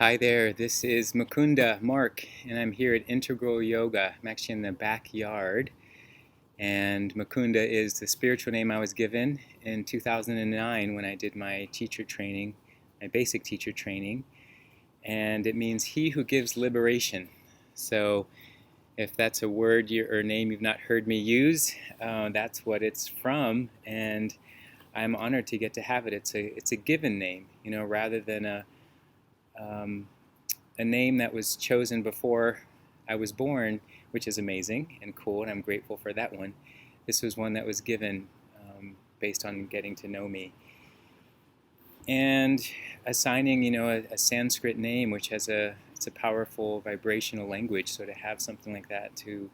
Hi there, this is Mukunda Mark, and I'm here at Integral Yoga. I'm actually in the backyard, and Mukunda is the spiritual name I was given in 2009 when I did my teacher training, my basic teacher training, and it means he who gives liberation. So if that's a word or name you've not heard me use, that's what it's from, and I'm honored to get to have it. It's a given name, rather than um, a name that was chosen before I was born, which is amazing and cool, and I'm grateful for that one. This was one that was given based on getting to know me. And assigning, a Sanskrit name, which has it's a powerful vibrational language, so to have something like that to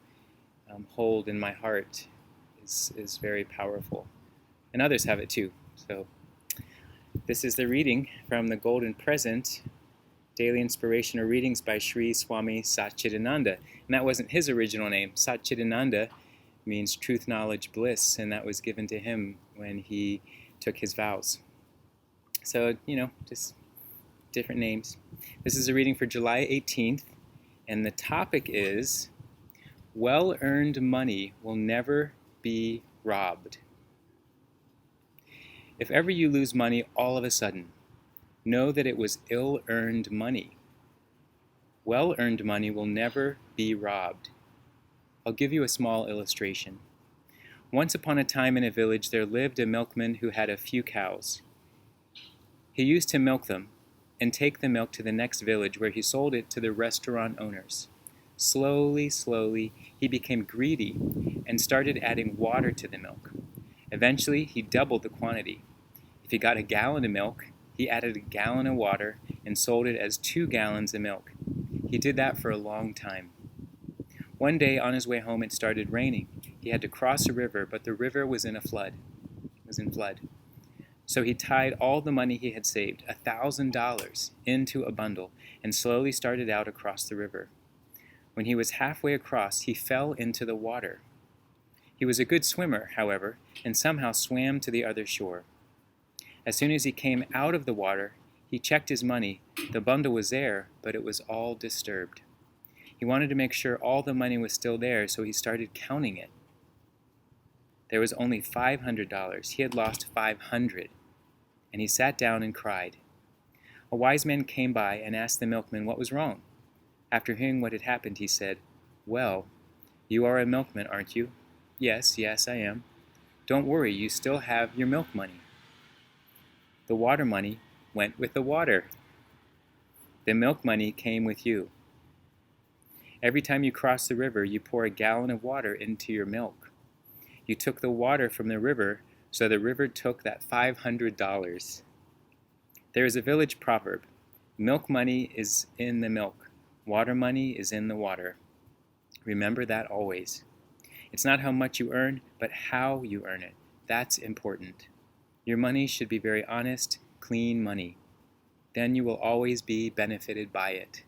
hold in my heart is very powerful. And others have it too. So this is the reading from the Golden Present, Daily Inspirational Readings by Sri Swami Satchidananda. And that wasn't his original name. Satchidananda means truth, knowledge, bliss, and that was given to him when he took his vows. So, just different names. This is a reading for July 18th, and the topic is, well-earned money will never be robbed. If ever you lose money all of a sudden, know that it was ill-earned money. Well-earned money will never be robbed. I'll give you a small illustration. Once upon a time in a village there lived a milkman who had a few cows. He used to milk them and take the milk to the next village where he sold it to the restaurant owners. Slowly, he became greedy and started adding water to the milk. Eventually, he doubled the quantity. If he got a gallon of milk, he added a gallon of water and sold it as 2 gallons of milk. He did that for a long time. One day on his way home it started raining. He had to cross a river, but the river was in flood. So he tied all the money he had saved, $1,000, into a bundle and slowly started out across the river. When he was halfway across, he fell into the water. He was a good swimmer, however, and somehow swam to the other shore. As soon as he came out of the water, he checked his money. The bundle was there, but it was all disturbed. He wanted to make sure all the money was still there, so he started counting it. There was only $500. He had lost $500, and he sat down and cried. A wise man came by and asked the milkman what was wrong. After hearing what had happened, he said, "Well, you are a milkman, aren't you?" Yes, I am." "Don't worry, you still have your milk money." The water money went with the water. The milk money came with you. Every time you cross the river, you pour a gallon of water into your milk. You took the water from the river, so the river took that $500. There is a village proverb: milk money is in the milk, water money is in the water. Remember that always. It's not how much you earn, but how you earn it. That's important. Your money should be very honest, clean money. Then you will always be benefited by it.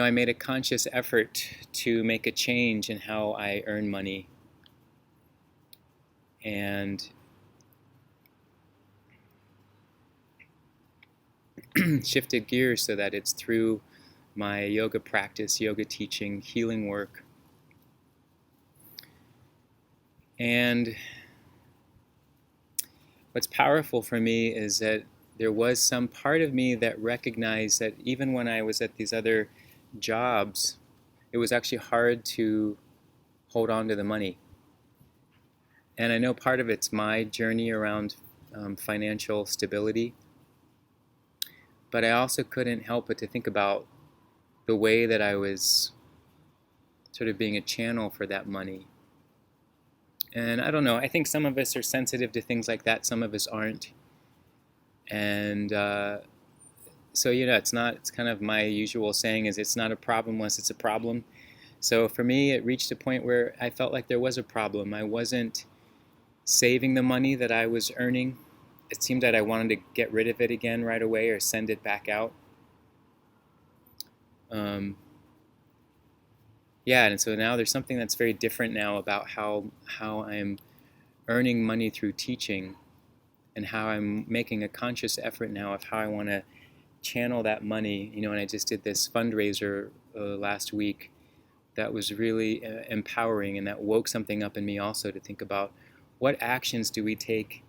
I made a conscious effort to make a change in how I earn money. And shifted gears so that it's through my yoga practice, yoga teaching, healing work. And what's powerful for me is that there was some part of me that recognized that even when I was at these other jobs, it was actually hard to hold on to the money. And I know part of it's my journey around financial stability. But I also couldn't help but to think about the way that I was sort of being a channel for that money. And I don't know, I think some of us are sensitive to things like that, some of us aren't. And so, it's kind of my usual saying is it's not a problem unless it's a problem. So for me, it reached a point where I felt like there was a problem. I wasn't saving the money that I was earning. It seemed that I wanted to get rid of it again right away or send it back out. yeah, and so now there's something that's very different now about how I'm earning money through teaching, and how I'm making a conscious effort now of how I want to channel that money. And I just did this fundraiser last week that was really empowering, and that woke something up in me also to think about what actions do we take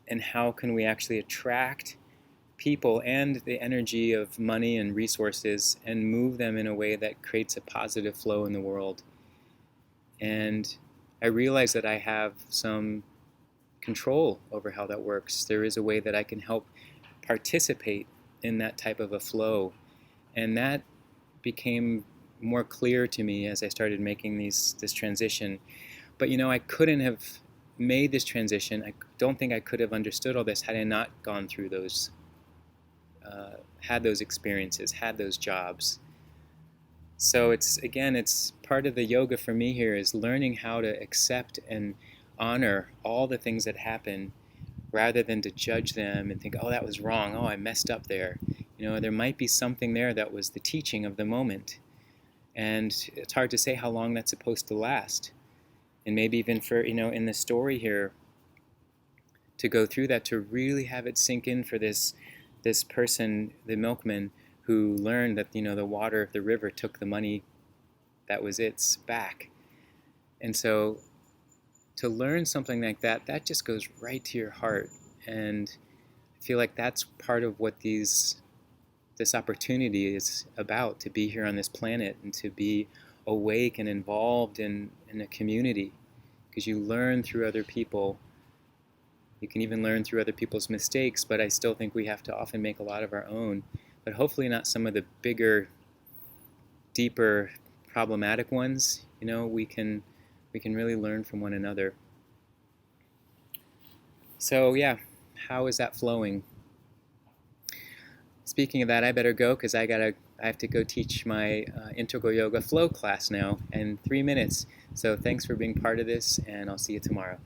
and how can we actually attract people and the energy of money and resources and move them in a way that creates a positive flow in the world. And I realize that I have some control over how that works. There is a way that I can help participate in that type of a flow. And that became more clear to me as I started making this transition. But I couldn't have made this transition. I don't think I could have understood all this had I not gone through those, had those experiences, had those jobs. So it's part of the yoga for me here is learning how to accept and honor all the things that happen rather than to judge them and think, oh, that was wrong, oh, I messed up there. There might be something there that was the teaching of the moment. And it's hard to say how long that's supposed to last. And maybe even for, in the story here, to go through that, to really have it sink in for this person, the milkman, who learned that, the water of the river took the money that was its back. And so to learn something like that, that just goes right to your heart. And I feel like that's part of what this opportunity is about, to be here on this planet and to be awake and involved in a community. Because you learn through other people. You can even learn through other people's mistakes, but I still think we have to often make a lot of our own. But hopefully not some of the bigger, deeper, problematic ones. We can really learn from one another. So yeah, how is that flowing? Speaking of that, I better go because I have to go teach my integral yoga flow class now in 3 minutes. So thanks for being part of this, and I'll see you tomorrow.